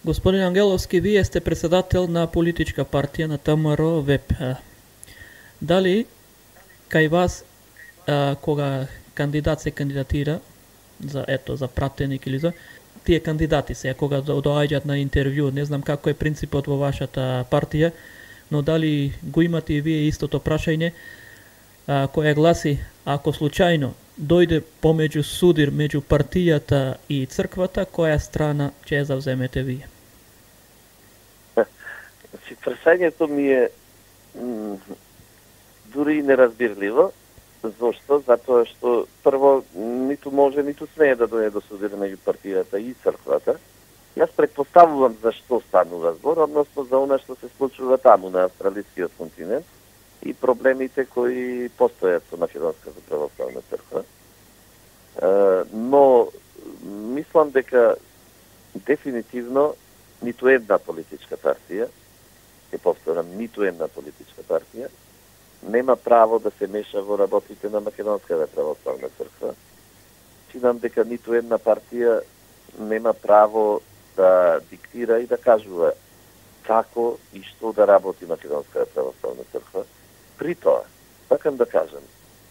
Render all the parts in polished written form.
Господин Ангеловски, вие сте председател на политичка партия на ВМРО ВЕП. Дали кај вас, кога кандидат се кандидатира за пратеник или за тие кандидати се, кога доаѓаат на интервју, не знам како е принципот во вашата партија, но дали го имате и вие истото прашање, која гласи, ако случајно дојде помеѓу судир меѓу партијата и црквата, која страна ќе ја завземете вие? Значи, прашањето ми е дури и неразбирливо. Зошто? Затоа што прво ниту може, ниту смее да дојде до судир меѓу партијата и црквата. Јас предпоставувам за што станува збор, односно за она што се случува таму на австралискиот континент и проблемите кои постојат со Македонската православна црква. Но мислам дека дефинитивно ниту една политичка партија, ќе повторам, ниту една политичка партија нема право да се меша во работите на Македонската православна црква. Чинам дека ниту една партија нема право да диктира и да кажува како и што да работи Македонската православна црква. При тоа, сакам да кажам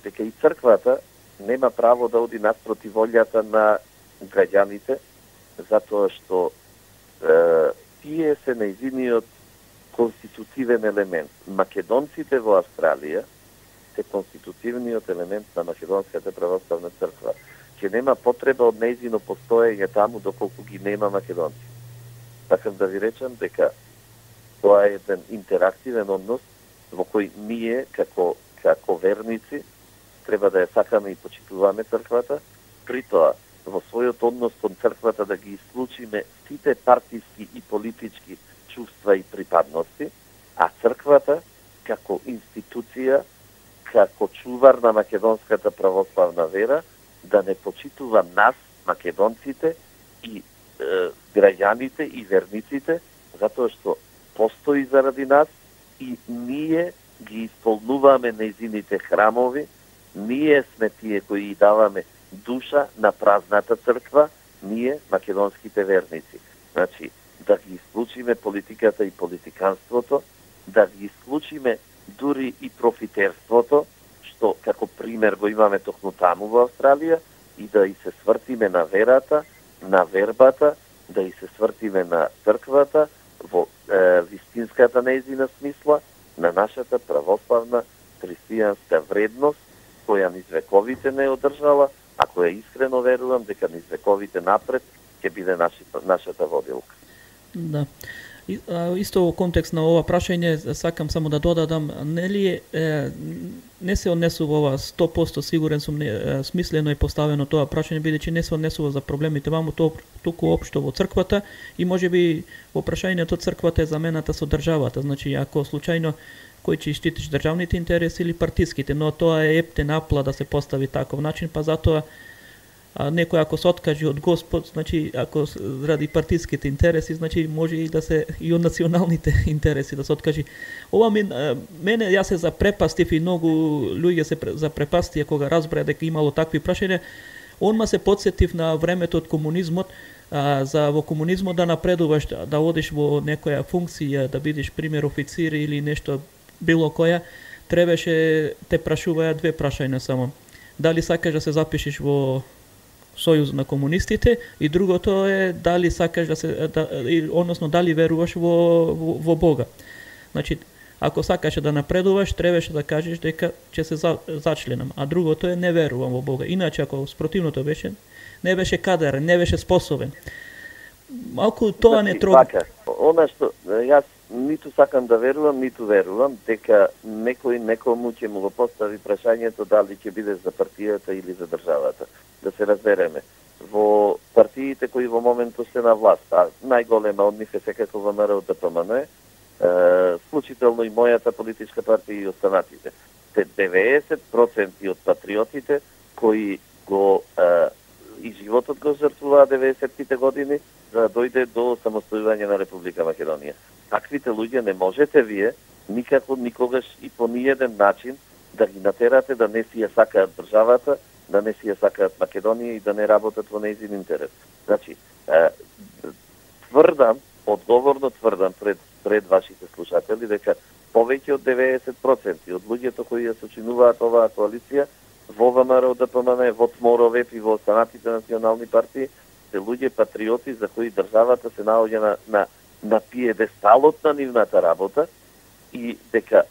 дека и црквата нема право да оди наспроти волјата на граѓаните, затоа што тие се нејзиниот конститутивен елемент. Македонците во Австралија се конститутивниот елемент на Македонската православна црква. Ќе нема потреба од нејзино постоење таму доколку ги нема македонци. Сакам да ви речам дека тоа е еден интерактивен однос во кој ние како верници треба да ја сакаме и почитуваме црквата, при тоа во својот однос кон црквата да ги исклучиме сите партиски и политички чувства и припадности, а црквата како институција, како чувар на македонската православна вера, да не почитува нас, македонците и граѓаните и верниците, затоа што постои заради нас и ние ги исполнуваме нејзините храмови, ние сме тие кои даваме душа на празната црква, ние, македонските верници. Значи, да ги исклучиме политиката и политиканството, да ги исклучиме дури и профитерството, што како пример го имаме токму таму во Австралија, и да и се свртиме на верата, на вербата, да и се свртиме на црквата во вистинската нејзина смисла, на нашата православна христијанска вредност, која низ вековите не одржала, а која искрено верувам дека низ вековите напред ќе биде нашата водилка. Да. Исто во контекст на ова прашање, сакам само да додадам, нели не се однесува ова 100% сигурен сум смислено и поставено тоа прашање, бидејќи не се однесува за проблемите ваму, туку општо во црквата и можеби во прашањето црквата е замената со државата. Значи, ако случајно кој ќе штитиш државните интереси или партиските, но тоа е ептен апла да се постави таков начин, па затоа некој ако се откаже од Господ, значи ако ради партиските интереси, значи може и да се и од националните интереси да се откаже. Ова мене јас се запрепастив и многу луѓе се запрепастија кога разбраа дека имало такви прашања. Онма се потсетив на времето од комунизмот, за во комунизмот да напредуваш, да одиш во некоја функција, да бидеш пример официр или нешто било која, требаше те прашуваја две прашања само. Дали сакаш да се запишеш во Сојуз на комунистите и другото е дали сакаш односно дали веруваш во Бога. Значи, ако сакаш да напредуваш, требаше да кажеш дека ќе се зачленам, а другото е не верувам во Бога. Иначе ако спротивното беше, не беше кадарен, не беше способен. Малку тоа не трогна. Она што јас ниту сакам да верувам, ниту верувам дека некому ќе му го постави прашањето дали ќе бидеш за партијата или за државата. Да се разбереме. Во партиите кои во моментот се на власт, а најголема од нив е секако ВМРО ДПМН, вклучително и мојата политичка партија и останатите. 90% од патриотите кои го и животот го жртвуваа 90-тите години за да дојде до самостојување на Република Македонија. Таквите луѓе не можете вие никако, никогаш и по ниеден начин да ги натерате да не си ја сакаат државата, да не си ја сакаат Македонија и да не работат во нејзин интерес. Значи, тврдам одговорно тврдам пред вашите слушатели дека повеќе од 90% од луѓето кои ја сочинуваат оваа коалиција во ВМРО, ДПМН, во ТМОРО-ВЕП и во останатите национални партии се луѓе патриоти за кои државата се наоѓа на пиедесталот на нивната работа и дека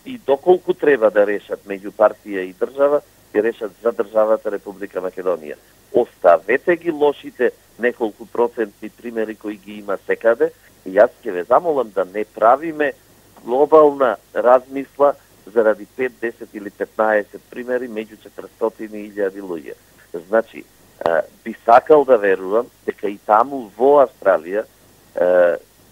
и доколку треба да решат меѓу партија и држава, ќе решат за државата Република Македонија. Оставете ги лошите неколку процентни примери кои ги има секаде и јас ќе ве замолам да не правиме глобална размисла заради 5, 10 или 15 примери меѓу 400.000 луѓе. Значи, би сакал да верувам дека и таму во Австралија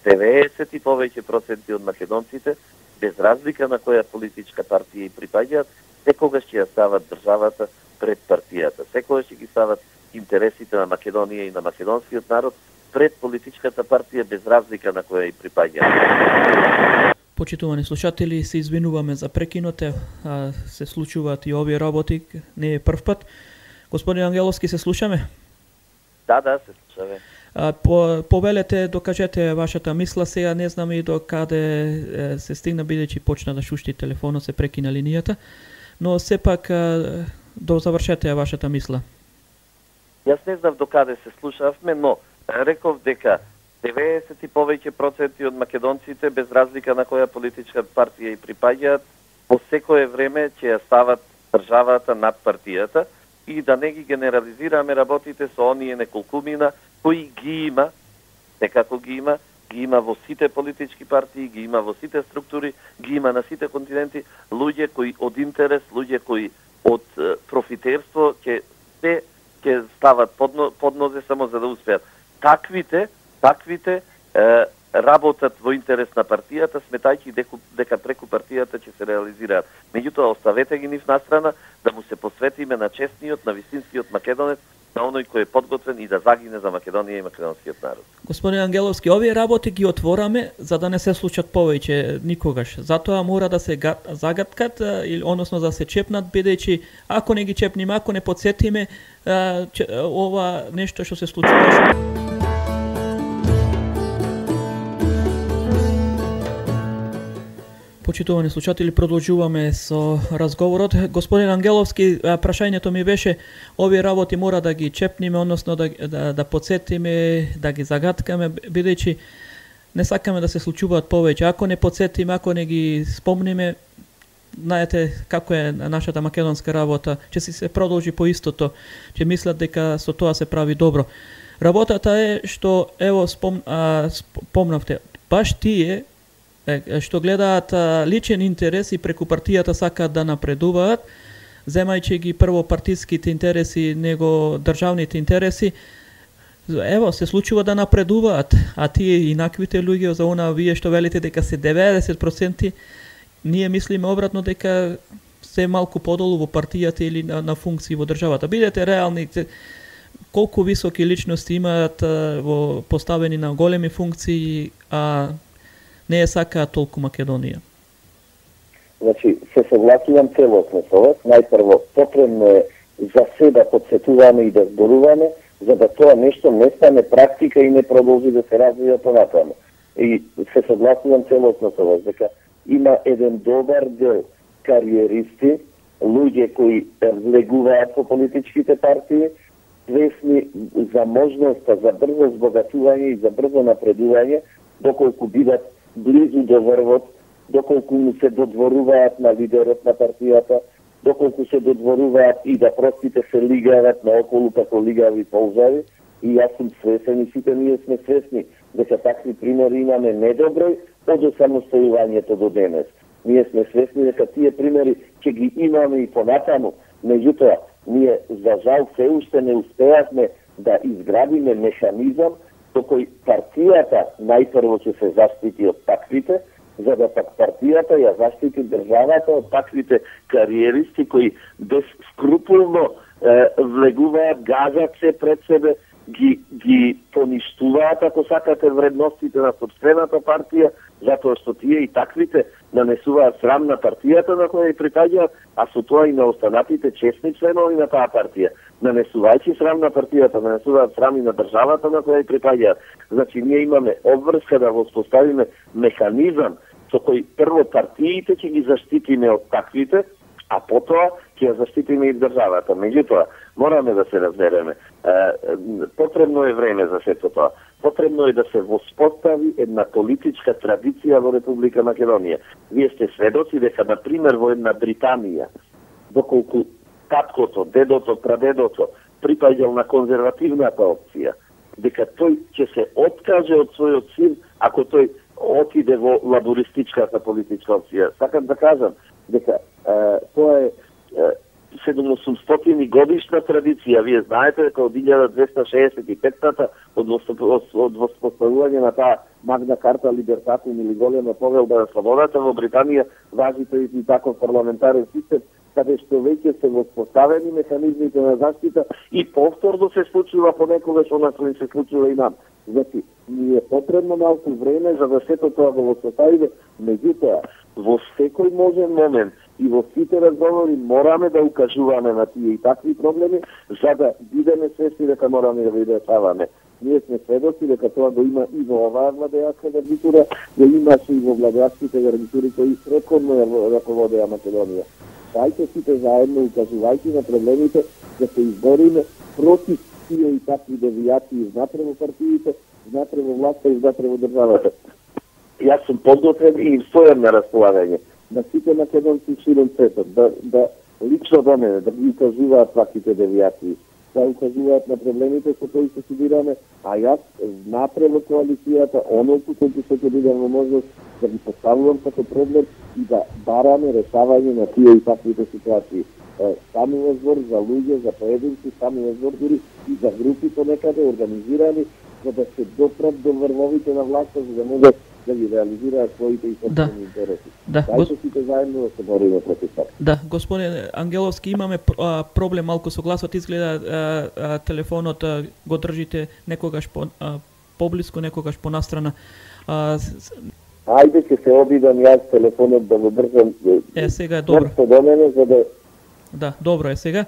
90 и повеќе проценти од македонците, без разлика на која политичка партија и припаѓаат, секогаш ќе ја стават државата пред партијата. Секогаш ќе ги стават интересите на Македонија и на македонскиот народ пред политичката партија без разлика на која и припаѓаат. Почитувани слушатели, се извинуваме за прекиноте, се случуваат и овие работи, не е прв пат. Господин Ангеловски, се слушаме? Да, се слушаме. Повелете, докажете вашата мисла, сега не знам и до каде се стигна, бидејќи почна да шушти телефонот, се прекина линијата, но сепак завршете вашата мисла. Јас не знам до каде се слушавме, но реков дека 90 и повеќе проценти од македонците, без разлика на која политичка партија и припаѓаат, по секое време ќе ја стават државата над партијата и да не ги генерализираме работите со оние неколкумина кои ги има, некако ги има во сите политички партии, ги има во сите структури, ги има на сите континенти, луѓе кои од интерес, луѓе кои од профитерство ќе стават под нозе само за да успеат. Таквите работат во интерес на партијата, сметајќи дека преку партијата ќе се реализираат. Меѓутоа, оставете ги нив настрана, да му се посветиме на честниот, на вистинскиот македонец, на оној кој е подготвен и да загине за Македонија и македонскиот народ. Господин Ангеловски, овие работи ги отвораме за да не се случат повеќе никогаш. Затоа мора да се загаткат, или односно да се чепнат, бидејќи ако не ги чепниме, ако не подсетиме, ова нешто што се случуваше. Почитувани слушатели, продолжуваме со разговорот. Господин Ангеловски, прашањето ми беше, овие работи мора да ги чепниме, односно да подсетиме, да ги загаткаме, бидејќи не сакаме да се случуваат повеќе. Ако не подсетиме, ако не ги спомниме, знаете како е нашата македонска работа, ќе се продолжи по истото, ќе мислат дека со тоа се прави добро. Работата е што, ево, спомнавте, баш тие што гледаат личен интерес и преку партијата сакаат да напредуваат, земајќи ги прво партиските интереси, него државните интереси, ево, се случува да напредуваат, а тие инаквите луѓе, за она вие што велите дека се 90%, ние мислиме обратно дека се малку подолу во партијата или на функции во државата. Бидете реални, колку високи личности имаат во поставени на големи функции, а не е сакаат толку Македонија. Значи, се согласувам целосно со вас. Најпрво, потребно е за се да подсетуваме и да зборуваме, за да тоа нешто не стане практика и не продолжи да се развива понатаму. И се согласувам целосно со вас, дека има еден добар дел кариеристи, луѓе кои влегуваат по политичките партии, свесни за можноста за брзо збогатување и за брзо напредување, доколку бидат близу до врвот, доколку му се додворуваат на лидерот на партијата, доколку се додворуваат и да простите се лигават наоколу како лигави ползави. И јас сум свесен и сите ние сме свесни дека такви примери имаме недоброј од осамостојувањето до денес. Ние сме свесни дека тие примери ќе ги имаме и понатаму, меѓутоа ние за жал се уште не успеавме да изградиме механизам со кој партијата најпрво ќе се заштити од таквите, за да пак партијата ја заштити државата од таквите кариеристи кои безскрупулно влегуваат, газат се пред себе ги поништуваат, ако сакате, вредностите на собствената партија, затоа што тие и таквите нанесуваат срам на партијата на која ја припаѓаат, а со тоа и на останатите честни членови на таа партија. Нанесувајќи срам на партијата, нанесуваат срам и на државата на која ја припаѓаат. Значи, ние имаме обврска да воспоставиме механизам со кој прво партиите ќе ги заштитиме од таквите, а потоа ќе ја заштитиме и државата. Меѓутоа, мораме да се разбереме. Потребно е време за сето тоа. Потребно е да се воспостави една политичка традиција во Република Македонија. Вие сте сведоци дека, на пример, во една Британија, доколку таткото, дедото, прадедото припаѓал на конзервативната опција, дека тој ќе се откаже од својот син ако тој отиде во лабористичката политичка опција. Сакам да кажам дека тоа е 700 годишна традиција. Вие знаете дека од 1265-та од воспоставување на таа Магна Карта Либертатум или голема повелба на слободата во Британија важи тој и таков парламентарен систем, каде што веќе се воспоставени механизмите на заштита и повторно се случува понекогаш она што се случува и нам. Значи, ни е потребно малку време за да сето тоа го воспоставиме, меѓутоа, во секој можен момент и во сите разговори мораме да укажуваме на тие и такви проблеми, за да бидеме свесни дека мораме да ги решаваме. Ние сме сведоци дека тоа го има и во оваа владеачка гарнитура, го имаше и во владеачките гарнитури кои преходно ја раководеа Македонија. Дајте сите заедно, укажувајќи на проблемите, да се избориме против тие и такви девијации внатре во партиите, внатре во власта и внатре во државата. Јас сум подготвен и им стојам на располагање на сите македонци широм светот, да лично до мене, да ги укажуваат таквите девијации, да укажуваат на проблемите со кои се судираме, а јас внатре во коалицијата, онолку колку што ќе бидам во можност да ги поставувам како проблем и да бараме решавање на тие и таквите ситуации. Самиот збор за луѓе, за поединци, самиот збор дури и за групи понекаде организирани, за да се допрат до врвовите на власта, за да можат да ги реализираат своите и собствени интереси. Дајте сите заедно да се бориме против тоа. Да, господин Ангеловски, имаме проблем малку со гласот, изгледа телефонот го држите некогаш поблиску, некогаш понастрана. Ајде ќе се обидам јас телефонот да го држам. Сега е добро. До мене, за да... Да, добро е сега.